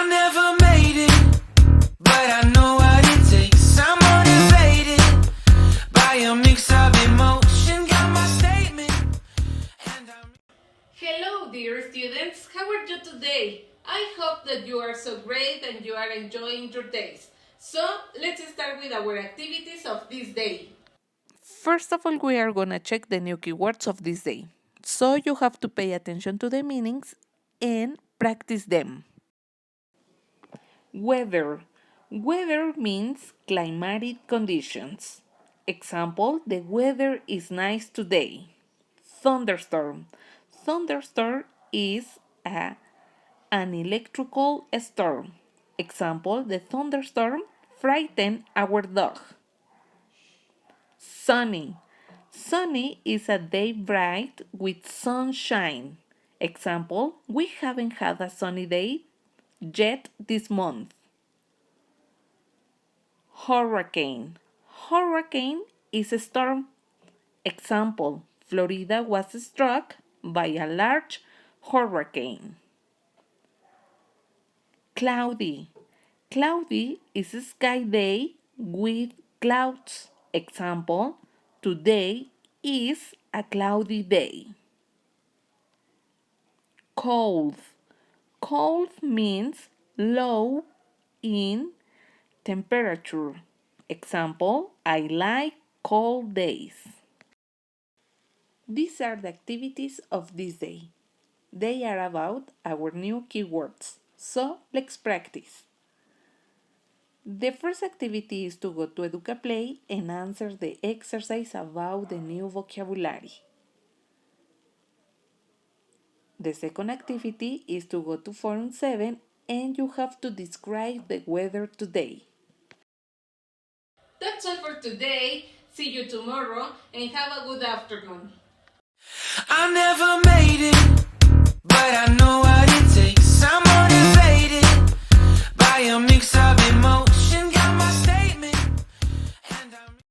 I never made it, but I know what it takes. I'm motivated by a mix of emotion. Got my statement, and I'm... Hello, dear students. How are you today? I hope that you are so great and you are enjoying your days. So, let's start with our activities of this day. First of all, we are going to check the new keywords of this day. So you have to pay attention to the meanings and practice them. Weather. Weather means climatic conditions. Example, the weather is nice today. Thunderstorm. Thunderstorm is an electrical storm. Example, the thunderstorm frightened our dog. Sunny. Sunny is a day bright with sunshine. Example, we haven't had a sunny day yet this month. Hurricane. Hurricane is a storm. Example, Florida was struck by a large hurricane. Cloudy. Cloudy is a sky day with clouds. Example, today is a cloudy day. Cold. Cold means low in temperature. Example, I like cold days. These are the activities of this day. They are about our new keywords. So let's practice. The first activity is to go to EducaPlay and answer the exercise about the new vocabulary. The second activity is to go to Forum 7 and you have to describe the weather today. That's all for today. See you tomorrow and have a good afternoon.